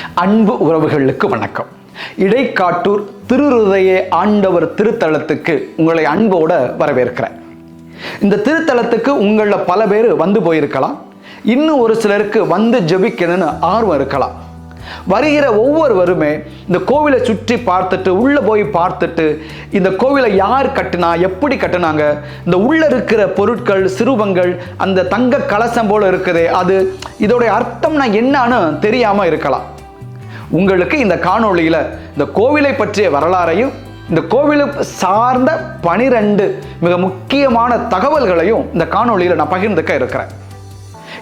அன்பு உறவுகளுக்கு வணக்கம். இடைக்காட்டூர் திருருதைய ஆண்டவர் திருத்தலத்துக்கு உங்களை அன்போடு வரவேற்கிறேன். இந்த திருத்தலத்துக்கு உங்களில் பல பேர் வந்து போயிருக்கலாம், இன்னும் ஒரு சிலருக்கு வந்து ஜெபிக்கணும்னு ஆர்வம் இருக்கலாம். வருகிற ஒவ்வொருவருமே இந்த கோவிலை சுற்றி பார்த்துட்டு உள்ளே போய் பார்த்துட்டு இந்த கோவிலை யார் கட்டினா, எப்படி கட்டினாங்க, இந்த உள்ள இருக்கிற பொருட்கள் சிறுவங்கள் அந்த தங்க கலசம் போல இருக்குதே, அது இதோடைய அர்த்தம்னா என்னன்னு தெரியாமல் இருக்கலாம். உங்களுக்கு இந்த காணொளியில் இந்த கோவிலை பற்றிய வரலாறையும் இந்த கோவிலுக்கு சார்ந்த 12 மிக முக்கியமான தகவல்களையும் இந்த காணொளியில் நான் பகிர்ந்துக்க இருக்கிறேன்.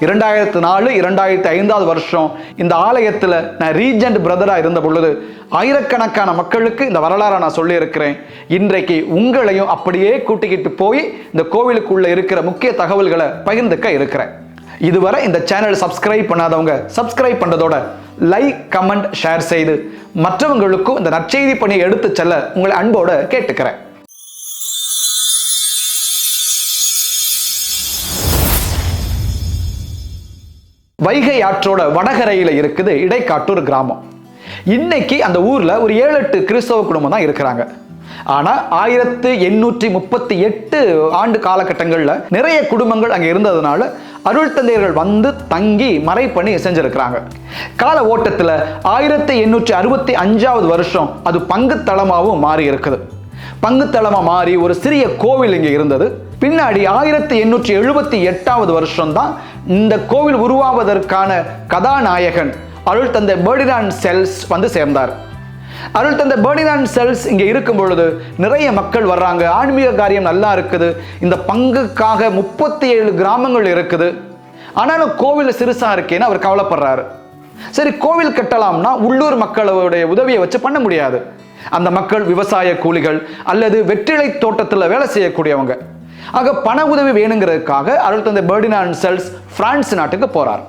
2004 2005 வருஷம் இந்த ஆலயத்தில் நான் ரீஜென்ட் பிரதராக இருந்த பொழுது ஆயிரக்கணக்கான மக்களுக்கு இந்த வரலாறை நான் சொல்லியிருக்கிறேன். இன்றைக்கு உங்களையும் அப்படியே கூட்டிக்கிட்டு போய் இந்த கோவிலுக்குள்ளே இருக்கிற முக்கிய தகவல்களை பகிர்ந்துக்க இருக்கிறேன். இதுவரை இந்த சேனல் சப்ஸ்கிரைப் பண்ணாதவங்க சப்ஸ்கிரைப் பண்ணுறதோட லைக், கமெண்ட், ஷேர் செய்து மற்றவங்களுக்கும் இந்த நற்செய்தி பணியை எடுத்து செல்ல உங்களை அன்போடு கேட்டுக்கிறேன். வைகை ஆற்றோட வடகரையில் இருக்குது இடைக்காட்டூர் கிராமம். இன்னைக்கு அந்த ஊர்ல ஒரு 7-8 கிறிஸ்தவ குடும்பம் தான் இருக்கிறாங்க. ஆனா 1838 ஆண்டு காலகட்டங்களில் நிறைய குடும்பங்கள் அங்கே இருந்ததுனால அருள் தந்தையர்கள் வந்து தங்கி மறைப்பணி செஞ்சிருக்கிறாங்க. கால ஓட்டத்தில் 1865 வருஷம் அது பங்கு தளமாகவும் மாறி இருக்குது. பங்கு தளமா மாறி ஒரு சிறிய கோவில் இங்கே இருந்தது. பின்னாடி 1878 வருஷம் தான் இந்த கோவில் உருவாவதற்கான கதாநாயகன் அருள் தந்தை பெர்டினாண்ட் செல்ஸ் வந்து சேர்ந்தார். அருள் தந்தை பெர்டினாண்ட் செல்ஸ் இங்கே இருக்கும் பொழுது நிறைய மக்கள் வர்றாங்க, ஆன்மீக காரியம் நல்லா இருக்குது. இந்த பங்குக்காக 37 கிராமங்கள் இருக்குது. ஆனாலும் கோவில் சிறுசா இருக்கேன்னு அவர் கவலைப்படுறாரு. சரி, கோவில் கட்டலாம்னா உள்ளூர் மக்களுடைய உதவியை வச்சு பண்ண முடியாது. அந்த மக்கள் விவசாய கூலிகள் அல்லது வெற்றிலை தோட்டத்தில் வேலை செய்யக்கூடியவங்க. ஆக பண உதவி வேணுங்கிறதுக்காக அருள் தந்தை பெர்டினாண்ட் செல்ஸ் பிரான்ஸ் நாட்டுக்கு போறார்.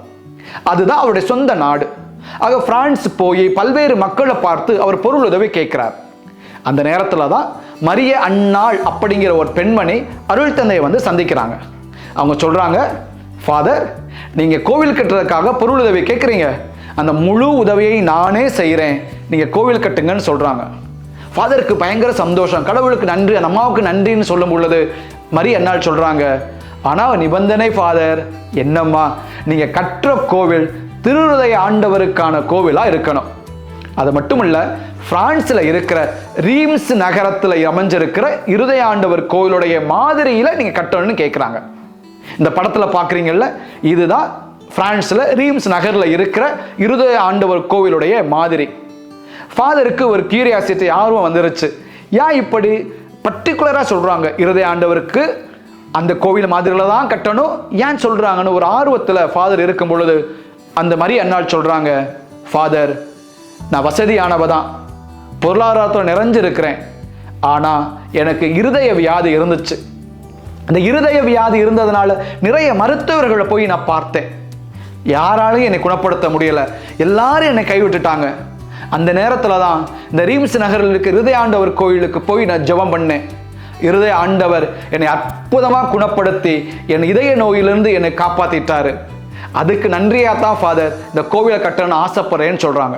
அதுதான் அவருடைய சொந்த நாடு. ஆக பிரான்ஸ் போய் பல்வேறு மக்களை பார்த்து அவர் பொருள் உதவி கேட்கிறார். அந்த நேரத்தில் தான் மரிய அன்னாள் அப்படிங்கிற ஒரு பெண்மணி அருள் தந்தையை வந்து சந்திக்கிறாங்க. அவங்க சொல்றாங்க, ஃபாதர், நீங்க கோவில் கட்டுறதுக்காக பொருள் உதவி கேட்குறீங்க, அந்த முழு உதவியை நானே செய்கிறேன், நீங்க கோவில் கட்டுங்கன்னு சொல்றாங்க. ஃபாதருக்கு பயங்கர சந்தோஷம், கடவுளுக்கு நன்றி, அந்த அம்மாவுக்கு நன்றின்னு சொல்லும் பொழுது மரிய அன்னாள் சொல்றாங்க, ஆனால் நிபந்தனை ஃபாதர், என்னம்மா, நீங்க கட்டுற கோவில் திருருதைய ஆண்டவருக்கான கோவிலா இருக்கணும். அது மட்டும் இல்ல, பிரான்ஸ்ல இருக்கிற ரீம்ஸ் நகரத்தில் அமைஞ்சிருக்கிற இருதய ஆண்டவர் கோவிலுடைய மாதிரியில நீங்க கட்டணும்னு கேட்குறாங்க. இந்த படத்துல பாக்குறீங்கல்ல, இதுதான் பிரான்ஸ்ல ரீம்ஸ் நகர்ல இருக்கிற இருதய ஆண்டவர் கோவிலுடைய மாதிரி. ஃபாதருக்கு ஒரு கியூரியாசிட்டி, ஆர்வம் வந்துருச்சு. ஏன் இப்படி பர்டிகுலரா சொல்றாங்க இருதய ஆண்டவருக்கு அந்த கோவில் மாதிரில தான் கட்டணும், ஏன் சொல்றாங்கன்னு ஒரு ஆர்வத்தில் ஃபாதர் இருக்கும் பொழுது அந்த மாதிரி அன்னாள் சொல்றாங்க, ஃபாதர், நான் வசதியானவ தான், பொருளாதாரத்தில் நிறைஞ்சிருக்கிறேன், ஆனா எனக்கு இருதய வியாதி இருந்துச்சு. அந்த இருதய வியாதி இருந்ததுனால நிறைய மருத்துவர்களை போய் நான் பார்த்தேன், யாராலையும் என்னை குணப்படுத்த முடியல, எல்லாரும் என்னை கைவிட்டுட்டாங்க. அந்த நேரத்தில் தான் இந்த ரீம்ஸ் நகரில் இருக்க இருதய ஆண்டவர் கோயிலுக்கு போய் நான் ஜெபம் பண்ணேன். இருதய ஆண்டவர் என்னை அற்புதமாக குணப்படுத்தி என் இதய நோயிலிருந்து என்னை காப்பாத்திட்டாரு. அதுக்கு நன்றியா தான் ஃபாதர் இந்த கோவிலை கட்டணும்னு ஆசைப்படுறேன்னு சொல்றாங்க.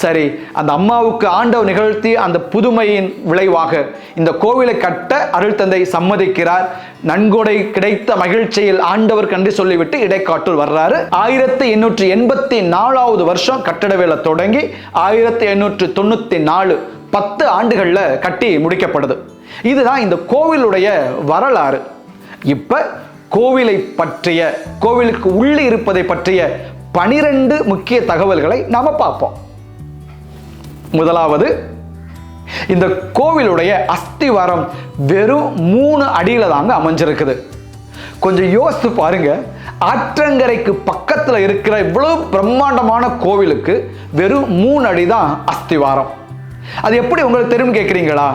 சரி, அந்த அம்மாவுக்கு ஆண்டவர் நிகழ்த்தி அந்த புதுமையின் விளைவாக இந்த கோவிலை கட்ட அருள் தந்தை சம்மதிக்கிறார். நன்கொடை கிடைத்த மகிழ்ச்சியில் ஆண்டவர் கண்டு சொல்லிவிட்டு இடைக்காட்டூர் வர்றாரு. 1884 வருஷம் கட்டட வேலை தொடங்கி 1894 10 ஆண்டுகள்ல கட்டி முடிக்கப்படுது. இதுதான் இந்த கோவிலுடைய வரலாறு. இப்ப கோவிலை பற்றிய, கோவிலுக்கு உள்ளே இருப்பதை பற்றிய 12 முக்கிய தகவல்களை நாம பார்ப்போம். முதலாவது, இந்த கோவிலுடைய அஸ்திவாரம் வெறும் 3 அடியில தாங்க அமைஞ்சிருக்குது. கொஞ்சம் யோசித்து பாருங்க, ஆற்றங்கரைக்கு பக்கத்துல இருக்கிற இவ்வளவு பிரம்மாண்டமான கோவிலுக்கு வெறும் 3 அடி தான் அஸ்திவாரம். அது எப்படி உங்களுக்கு தெரியும் கேட்குறீங்களா?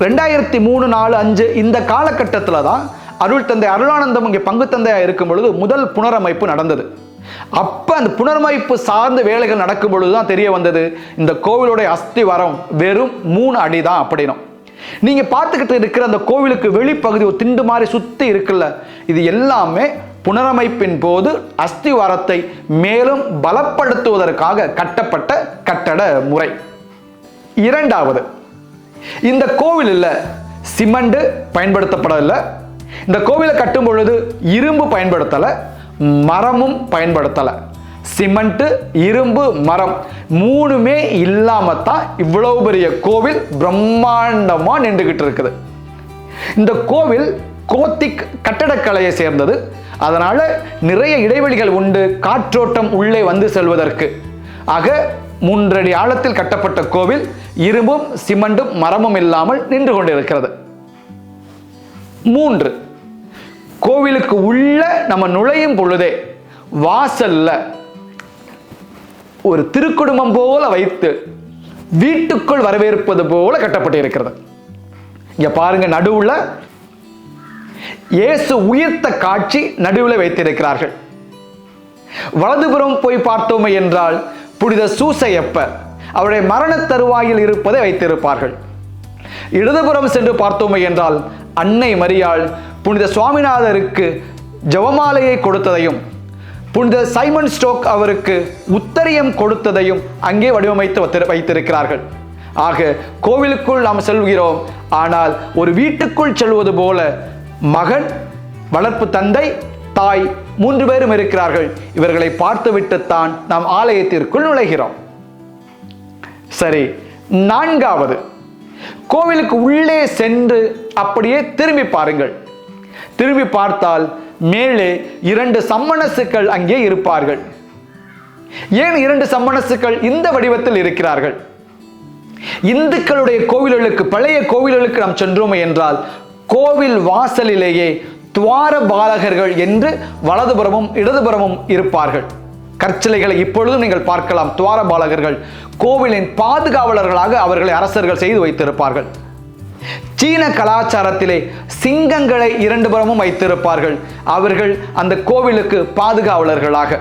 2003, 4, 5 இந்த காலகட்டத்தில் தான் அருள் தந்தை அருளானந்தம் இங்கே பங்கு தந்தையா இருக்கும் பொழுது முதல் புனரமைப்பு நடந்தது. அப்ப அந்த புனரமைப்பு சார்ந்த வேலைகள் நடக்கும் பொழுதுதான் தெரிய வந்தது இந்த கோவிலுடைய அஸ்திவாரம் வெறும் 3 அடி தான் அப்படின்னும். நீங்க பார்த்துக்கிட்டு இருக்கிற அந்த கோவிலுக்கு வெளிப்பகுதி ஒரு திண்டு மாதிரி சுத்தி இருக்குல்ல, இது எல்லாமே புனரமைப்பின் போது அஸ்திவாரத்தை மேலும் பலப்படுத்துவதற்காக கட்டப்பட்ட கட்டட முறை. இரண்டாவது, இந்த கோவிலில் சிமெண்ட் பயன்படுத்தப்படவில்லை. இந்த கோவிலை கட்டும் பொழுது இரும்பு பயன்படுத்தலை, மரமும் பயன்படுத்தலை. சிமெண்ட், இரும்பு, மரம் மூணுமே இல்லாமத்தான் இவ்வளவு பெரிய கோவில் பிரம்மாண்டமா நின்றுகிட்டு இருக்குது. இந்த கோவில் கோத்திக் கட்டடக்கலையை சேர்ந்தது. அதனால நிறைய இடைவெளிகள் உண்டு காற்றோட்டம் உள்ளே வந்து செல்வதற்கு. ஆக 3 அடி ஆழத்தில் கட்டப்பட்ட கோவில் இரும்பும் சிமெண்டும் மரமும் இல்லாமல் நின்று கொண்டிருக்கிறது. 3, கோவிலுக்கு உள்ள நம்ம நுழையும் பொழுதே வாசல்ல ஒரு திருக்குடும்பம் போல வைத்து வீட்டுக்குள் வரவேற்பது போல கட்டப்பட்டிருக்கிறது. இங்க பாருங்க, நடுவுல இயேசு உயிர்த்த காட்சி நடுவில் வைத்திருக்கிறார்கள். வலதுபுறம் போய் பார்த்தோமே என்றால் புனித சூசையப்பர் அவருடைய மரண தருவாயில் இருப்பதை வைத்திருப்பார்கள். இடதுபுறம் சென்று பார்த்தோமே என்றால் அன்னை மரியாள் புனித சுவாமிநாதருக்கு ஜெபமாலையை கொடுத்ததையும் புனித சைமன் ஸ்டோக் அவருக்கு உத்தரியம் கொடுத்ததையும் அங்கே வடிவமைத்து வைத்திருக்கிறார்கள். ஆக கோவிலுக்குள் நாம் செல்கிறோம், ஆனால் ஒரு வீட்டுக்குள் செல்வது போல மகன், வளர்ப்பு தந்தை, தாய் 3 பேரும் இருக்கிறார்கள். இவர்களை பார்த்துவிட்டுத்தான் நாம் ஆலயத்திற்குள் நுழைகிறோம். சரி, 4வது, கோவிலுக்கு உள்ளே சென்று அப்படியே திரும்பி பாருங்கள். திரும்பி பார்த்தால் மேலே 2 சம்மணசுக்கள் அங்கே இருப்பார்கள். ஏன் 2 சம்மணசுக்கள் இந்த வடிவத்தில் இருக்கிறார்கள்? இந்துக்களுடைய கோவில்களுக்கு, பழைய கோவில்களுக்கு நாம் சென்றோமே என்றால் கோவில் வாசலிலேயே துவார பாலகர்கள் என்று வலதுபுறமும் இடதுபுறமும் இருப்பார்கள். கற்சிலைகளை இப்பொழுதும் நீங்கள் பார்க்கலாம். துவார பாலகர்கள் கோவிலின் பாதுகாவலர்களாக அவர்களை அரசர்கள் செய்து வைத்திருப்பார்கள். சீன கலாச்சாரத்திலே சிங்கங்களை 2 புறமும் வைத்திருப்பார்கள். அவர்கள் அந்த கோவிலுக்கு பாதுகாவலர்களாக.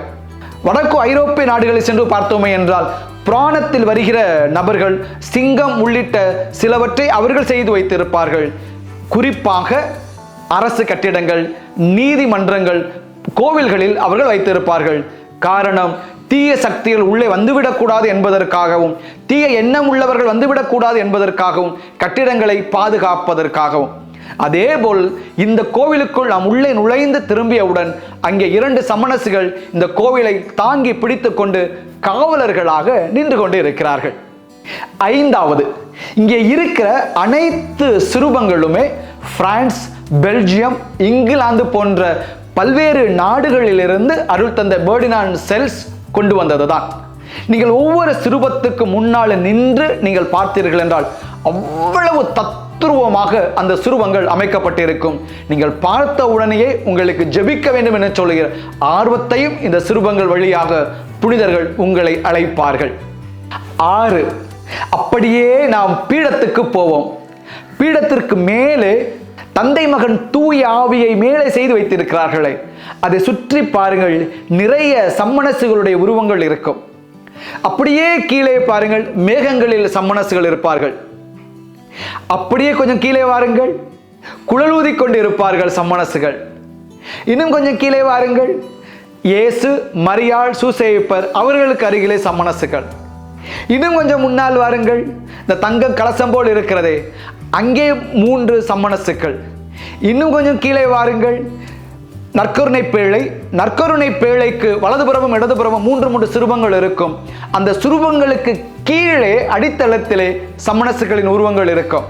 வடக்கு ஐரோப்பிய நாடுகளில் சென்று பார்த்தோமே என்றால் புராணத்தில் வருகிற நபர்கள் சிங்கம் உள்ளிட்ட சிலவற்றை அவர்கள் செய்து வைத்திருப்பார்கள். குறிப்பாக அரசு கட்டிடங்கள், நீதிமன்றங்கள், கோவில்களில் அவர்கள் வைத்திருப்பார்கள். காரணம், தீய சக்திகள் உள்ளே வந்துவிடக்கூடாது என்பதற்காகவும், தீய எண்ணம் உள்ளவர்கள் வந்துவிடக்கூடாது என்பதற்காகவும், கட்டிடங்களை பாதுகாப்பதற்காகவும். அதேபோல் இந்த கோவிலுக்குள் நாம் உள்ளே நுழைந்து திரும்பியவுடன் அங்கே 2 சமணசுகள் இந்த கோவிலை தாங்கி பிடித்துக் கொண்டு காவலர்களாக நின்று கொண்டு இருக்கிறார்கள். 5வது, இங்கே இருக்கிற அனைத்து சிறுபங்களுமே பிரான்ஸ், பெல்ஜியம், இங்கிலாந்து போன்ற பல்வேறு நாடுகளிலிருந்து அருள் தந்த பெர்டினாண்ட் செல்ஸ் கொண்டு வந்ததுதான். நீங்கள் ஒவ்வொரு சிறுபத்துக்கு முன்னால் நின்று நீங்கள் பார்த்தீர்கள் என்றால் அவ்வளவு தத்துருவமாக அந்த சிறுவங்கள் அமைக்கப்பட்டிருக்கும். நீங்கள் பார்த்த உடனேயே உங்களுக்கு ஜெபிக்க வேண்டும் என சொல்லுகிற ஆர்வத்தையும் இந்த சிறுவங்கள் வழியாக புனிதர்கள் உங்களை அழைப்பார்கள். 6, அப்படியே நாம் பீடத்துக்கு போவோம். பீடத்திற்கு மேலே தந்தை மகன் தூய ஆவியை மேலே செய்து வைத்திருக்கிறார்களே, அதை சுற்றி பாருங்கள், நிறைய சம்மணசுகளுடைய உருவங்கள் இருக்கும். அப்படியே கீழே பாருங்கள், மேகங்களில் சம்மணசுகள் இருப்பார்கள். அப்படியே கொஞ்சம் கீழே வாருங்கள், குழல் ஊதி கொண்டு இருப்பார்கள் சம்மணசுகள். இன்னும் கொஞ்சம் கீழே வாருங்கள், இயேசு, மரியாள், சூசேப்பர் அவர்களுக்கு அருகிலே சம்மணசுகள். இன்னும் கொஞ்சம் முன்னால் வாருங்கள், இந்த தங்க கலசம் போல் இருக்கிறதே அங்கே 3 சம்மணசுக்கள். இன்னும் கொஞ்சம் கீழே வாருங்கள், நற்கருணை பேழை. நற்கருணை பேழைக்கு வலதுபுறமும் இடதுபுறமும் 3 சிறுவங்கள் இருக்கும். அந்த சிறுவங்களுக்கு கீழே அடித்தளத்திலே சம்மணசுகளின் உருவங்கள் இருக்கும்.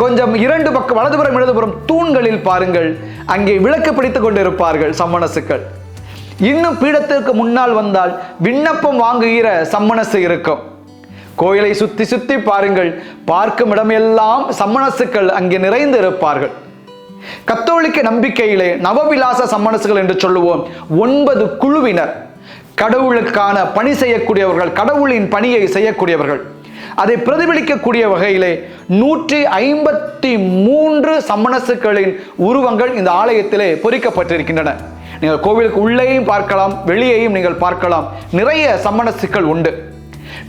கொஞ்சம் 2 பக்கம் வலதுபுறம் இடதுபுறம் தூண்களில் பாருங்கள், அங்கே விளக்கு பிடித்துக் கொண்டு இருப்பார்கள் சம்மணசுக்கள். இன்னும் பீடத்திற்கு முன்னால் வந்தால் விண்ணப்பம் வாங்குகிற சம்மணசு இருக்கும். கோயிலை சுத்தி சுத்தி பாருங்கள், பார்க்கும் இடமெல்லாம் சம்மணசுக்கள் அங்கே நிறைந்து இருப்பார்கள். கத்தோலிக்க நம்பிக்கையிலே நவவிலாச சம்மணசுகள் என்று சொல்லுவோம். 9 குழுவினர், கடவுளுக்கான பணி செய்யக்கூடியவர்கள், கடவுளின் பணியை செய்யக்கூடியவர்கள். அதை பிரதிபலிக்கக்கூடிய வகையிலே 153 சம்மணசுக்களின் உருவங்கள் இந்த ஆலயத்திலே பொறிக்கப்பட்டிருக்கின்றன. நீங்கள் கோவிலுக்கு உள்ளேயும் பார்க்கலாம், வெளியேயும் நீங்கள் பார்க்கலாம். நிறைய சம்மணசுக்கள் உண்டு.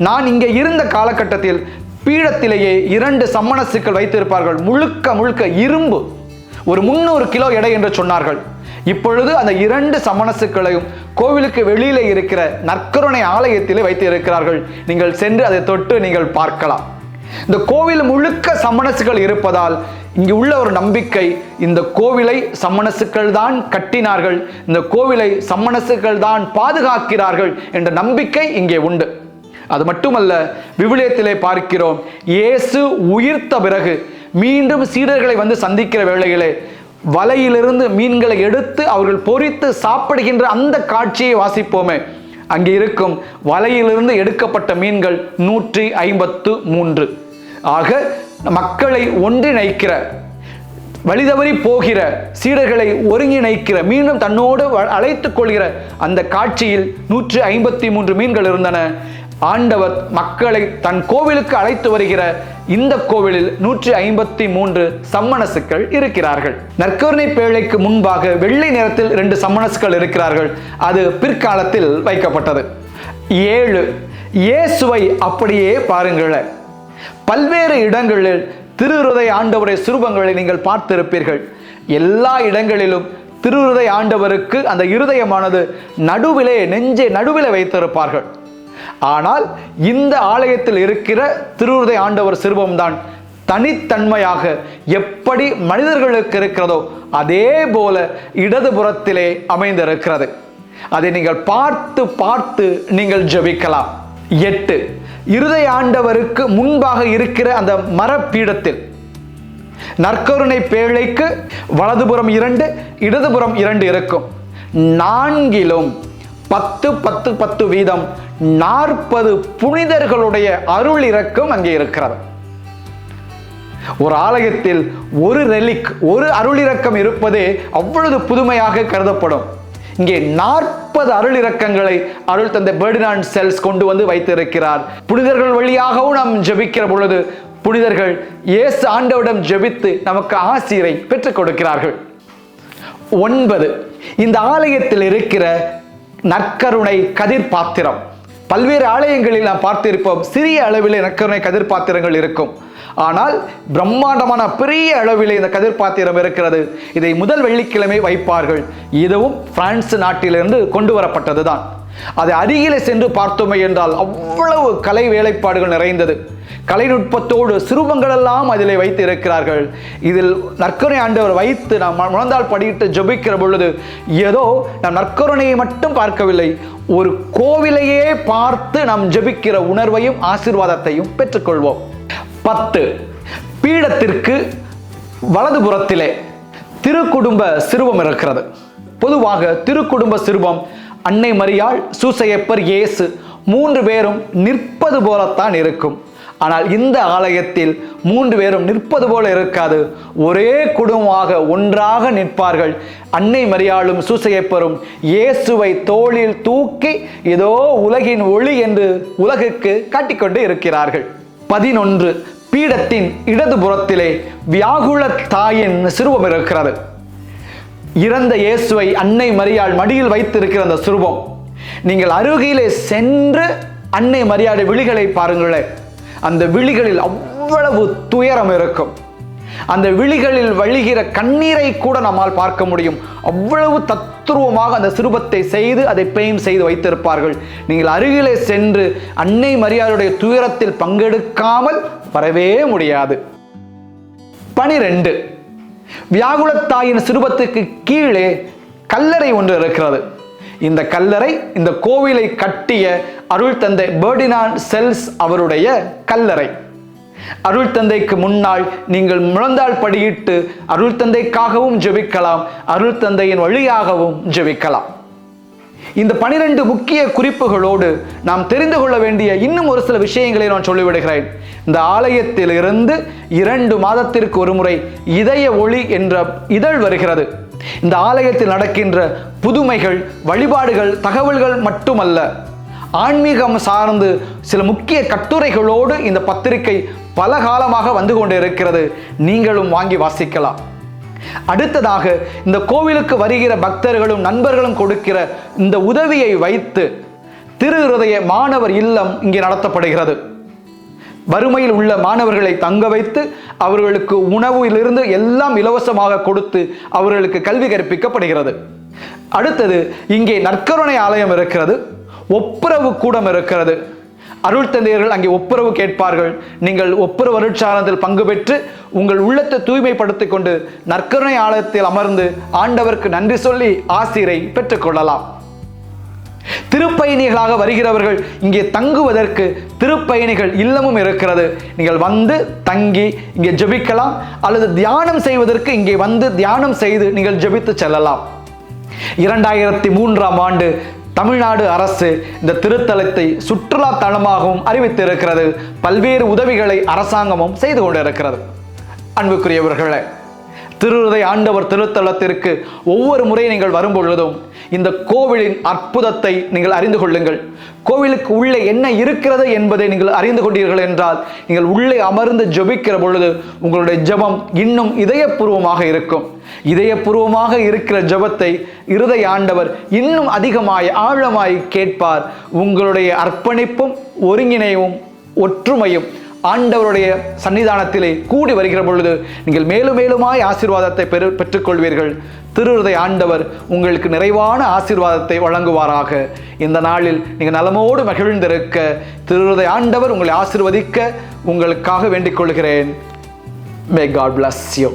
நான் இங்கே இருந்த காலகட்டத்தில் பீடத்திலேயே 2 சம்மணசுக்கள் வைத்திருப்பார்கள். முழுக்க முழுக்க இரும்பு. ஒரு 300 கிலோ எடை என்று சொன்னார்கள். இப்பொழுது அந்த 2 சமணசுக்களையும் கோவிலுக்கு வெளியிலே இருக்கிற நற்கருணை ஆலயத்திலே வைத்து இருக்கிறார்கள். நீங்கள் சென்று அதை தொட்டு நீங்கள் பார்க்கலாம். இந்த கோவில் முழுக்க சமணசுகள் இருப்பதால் இங்கு உள்ள ஒரு நம்பிக்கை, இந்த கோவிலை சமணசுக்கள் தான் கட்டினார்கள், இந்த கோவிலை சமணசுக்கள் தான் பாதுகாக்கிறார்கள் என்ற நம்பிக்கை இங்கே உண்டு. அது மட்டுமல்ல, விவிலியத்திலே பார்க்கிறோம், இயேசு உயிர்த்த பிறகு மீண்டும் சீடர்களை வந்து சந்திக்கிற வேளையிலே வலையிலிருந்து மீன்களை எடுத்து அவர்கள் பொரித்து சாப்பிடுகின்ற அந்த காட்சியை வாசிப்போமே. அங்கே இருக்கும் வலையிலிருந்து எடுக்கப்பட்ட மீன்கள் 153. ஆக மக்களை ஒன்றிணைக்கிற, வழிதவறி போகிற சீடர்களை ஒருங்கிணைக்கிற, மீண்டும் தன்னோடு அழைத்துக் கொள்கிற அந்த காட்சியில் 153 மீன்கள் இருந்தன. ஆண்டவர் மக்களை தன் கோவிலுக்கு அழைத்து வருகிற இந்த கோவிலில் 153 சம்மணசுக்கள் இருக்கிறார்கள். நற்கருணை பேழைக்கு முன்பாக வெள்ளை நிறத்தில் 2 சம்மணசுக்கள் இருக்கிறார்கள். அது பிற்காலத்தில் வைக்கப்பட்டது. 7. இயேசுவை அப்படியே பாருங்களேன். பல்வேறு இடங்களில் திருஹிருதய ஆண்டவருடைய சுரூபங்களை நீங்கள் பார்த்திருப்பீர்கள். எல்லா இடங்களிலும் திருஹிருதய ஆண்டவருக்கு அந்த இருதயமானது நடுவிலே, நெஞ்சை நடுவிலே வைத்திருப்பார்கள். ஆனால் இந்த ஆலயத்தில் இருக்கிற திருஹிருதய ஆண்டவர் சிறுவம்தான் தனித்தன்மையாக எப்படி மனிதர்களுக்கு இருக்கிறதோ அதே போல இடதுபுறத்திலே அமைந்திருக்கிறது. அதை நீங்கள் பார்த்து பார்த்து நீங்கள் ஜெபிக்கலாம். 8. இருதய ஆண்டவருக்கு முன்பாக இருக்கிற அந்த மரப்பீடத்தில் நற்கருணை பேழைக்கு வலதுபுறம் 2, இடதுபுறம் 2 இருக்கும். 4லும் 10 10 10 வீதம் 40 புனிதர்களுடைய அருள் இரக்கம் அங்கே இருக்கிறது. ஒரு ஆலயத்தில் ஒரு ரெலிக், ஒரு அருள் இரக்கம் இருப்பதே அவ்வளவு புதுமையாக கருதப்படும். இங்கே 40 அருள் இரக்கங்களை அருள் தந்தை பெர்டினாண்ட் செல்ஸ் கொண்டு வந்து வைத்திருக்கிறார். புனிதர்கள் வழியாகவும் நாம் ஜெபிக்கிற பொழுது புனிதர்கள் இயேசு ஆண்டவரிடம் ஜெபித்து நமக்கு ஆசீரை பெற்றுக் கொடுக்கிறார்கள். 9. இந்த ஆலயத்தில் இருக்கிற நற்கருணை கதிர் பாத்திரம். பல்வேறு ஆலயங்களில் நாம் பார்த்திருப்போம், சிறிய அளவிலே நற்கருணை கதிர் பாத்திரங்கள் இருக்கும். ஆனால் பிரம்மாண்டமான பெரிய அளவிலே இந்த கதிர் பாத்திரம் இருக்கிறது. இதை முதல் வெள்ளிக்கிழமை வைப்பார்கள். இதுவும் பிரான்ஸ் நாட்டிலிருந்து கொண்டு வரப்பட்டதுதான். அதை அருகிலே சென்று பார்த்தோமே என்றால் அவ்வளவு கலை வேலைப்பாடுகள் நிறைந்தது. கலைநுட்பத்தோடு சிறுவங்கள் எல்லாம் அதிலே வைத்து இருக்கிறார்கள். இதில் நற்கருணை ஆண்டவர் வைத்து நாம் முழந்தாள் படியிட்டு ஜெபிக்கிற பொழுது ஏதோ நாம் நற்கருணையை மட்டும் பார்க்கவில்லை, ஒரு கோவிலையே பார்த்து நாம் ஜெபிக்கிற உணர்வையும் ஆசீர்வாதத்தையும் பெற்றுக்கொள்வோம். 10. பீடத்திற்கு வலதுபுறத்திலே திருக்குடும்ப சிறுவம் இருக்கிறது. பொதுவாக திருக்குடும்ப சிறுவம் அன்னை மரியாள், சூசையப்பர், இயேசு 3 பேரும் நிற்பது போலத்தான் இருக்கும். ஆனால் இந்த ஆலயத்தில் 3 பேரும் நிற்பது போல இருக்காது. ஒரே குடும்பமாக ஒன்றாக நிற்பார்கள். அன்னை மரியாளும் சூசையப்பரும் இயேசுவை தோளில் தூக்கி இதோ உலகின் ஒளி என்று உலகுக்கு காட்டிக்கொண்டு இருக்கிறார்கள். 11. பீடத்தின் இடதுபுறத்திலே வியாகுல தாயின் சிறுவம் இருக்கிறது. இறந்த இயேசுவை அன்னை மரியாள் மடியில் வைத்திருக்கிற அந்த சிறுவம், நீங்கள் அருகிலே சென்று அன்னை மரியாளுடைய விழிகளை பாருங்களேன். அந்த விழிகளில் அவ்வளவு துயரம் இருக்கும். அந்த விழிகளில் வழிகிற கண்ணீரை கூட நம்மால் பார்க்க முடியும். அவ்வளவு தத்ரூபமாக அந்த சிறுபத்தை செய்து அதை பெயிண்ட் செய்து வைத்திருப்பார்கள். நீங்கள் அருகிலே சென்று அன்னை மரியாளுடைய துயரத்தில் பங்கெடுக்காமல் வரவே முடியாது. 12. வியாகுலத்தாயின் சிறுபத்துக்கு கீழே கல்லறை ஒன்று இருக்கிறது. இந்த கல்லறை இந்த கோவிலை கட்டிய அருள் தந்தை பெர்டினாண்ட் செல்ஸ் அவருடைய கல்லறை. அருள் தந்தைக்கு முன்னால் நீங்கள் முழந்தாள் படியிட்டு அருள் தந்தைக்காகவும் ஜெபிக்கலாம், அருள் தந்தையின் வழியாகவும் ஜெபிக்கலாம். இந்த 12 முக்கிய குறிப்புகளோடு நாம் தெரிந்து கொள்ள வேண்டிய இன்னும் ஒரு சில விஷயங்களை நான் சொல்லிவிடுகிறேன். இந்த ஆலயத்தில் இருந்து 2 மாதத்திற்கு ஒரு முறை இதய ஒளி என்ற இதழ் வருகிறது. இந்த ஆலயத்தில் நடக்கின்ற புதுமைகள், வழிபாடுகள், தகவல்கள் மட்டுமல்ல, ஆன்மீகம் சார்ந்து சில முக்கிய கட்டுரைகளோடு இந்த பத்திரிகை பல காலமாக வந்து கொண்டு இருக்கிறது. நீங்களும் வாங்கி வாசிக்கலாம். அடுத்ததாக இந்த கோவிலுக்கு வருகிற பக்தர்களும் நண்பர்களும் கொடுக்கிற இந்த உதவியை வைத்து திருஹிருதய மாணவர் இல்லம் இங்கே நடத்தப்படுகிறது. வறுமையில் உள்ள மாணவர்களை தங்க வைத்து அவர்களுக்கு உணவிலிருந்து எல்லாம் இலவசமாக கொடுத்து அவர்களுக்கு கல்வி கற்பிக்கப்படுகிறது. அடுத்தது இங்கே நற்கருணை ஆலயம் இருக்கிறது, ஒப்புரவு கூடம் இருக்கிறது. அருள் தந்தையர்கள் அங்கே ஒப்புரவு கேட்பார்கள். நீங்கள் ஒப்புரவு அருட்சாதனத்தில் பங்கு பெற்று உங்கள் உள்ளத்தை தூய்மைப்படுத்திக் கொண்டு நற்கருணை ஆலயத்தில் அமர்ந்து ஆண்டவருக்கு நன்றி சொல்லி ஆசீரை பெற்றுக்கொள்ளலாம். திருப்பயணிகளாக வருகிறவர்கள் இங்கே தங்குவதற்கு திருப்பயணிகள் இல்லமும் இருக்கிறது. நீங்கள் வந்து தங்கி இங்கே ஜெபிக்கலாம், அல்லது தியானம் செய்வதற்கு இங்கே வந்து தியானம் செய்து நீங்கள் ஜெபித்து செல்லலாம். 2003ஆம் ஆண்டு தமிழ்நாடு அரசு இந்த திருத்தலத்தை சுற்றுலா தலமாகவும் அறிவித்திருக்கிறது. பல்வேறு உதவிகளை அரசாங்கமும் செய்து கொண்டிருக்கிறது. அன்புக்குரியவர்களே, திருஹிருதய ஆண்டவர் திருத்தலத்திற்கு ஒவ்வொரு முறை நீங்கள் வரும் பொழுதும் இந்த கோவிலின் அற்புதத்தை நீங்கள் அறிந்து கொள்ளுங்கள். கோவிலுக்கு உள்ளே என்ன இருக்கிறது என்பதை நீங்கள் அறிந்து கொண்டீர்கள் என்றால் நீங்கள் உள்ளே அமர்ந்து ஜெபிக்கிற பொழுது உங்களுடைய ஜெபம் இன்னும் இதயபூர்வமாக இருக்கும். இதயபூர்வமாக இருக்கிற ஜெபத்தை இருதய ஆண்டவர் இன்னும் அதிகமாய் ஆழமாய் கேட்பார். உங்களுடைய அர்ப்பணிப்பும் ஒருங்கிணைவும் ஒற்றுமையும் ஆண்டவருடைய சன்னிதானத்திலே கூடி வருகிற பொழுது நீங்கள் மேலும் மேலுமாய் ஆசீர்வாதத்தை பெற்றுக்கொள்வீர்கள். திருஹிருதய ஆண்டவர் உங்களுக்கு நிறைவான ஆசீர்வாதத்தை வழங்குவாராக. இந்த நாளில் நீங்கள் நலமோடு மகிழ்ந்திருக்க திருஹிருதய ஆண்டவர் உங்களை ஆசீர்வதிக்க உங்களுக்காக வேண்டிக் கொள்கிறேன். May God bless you.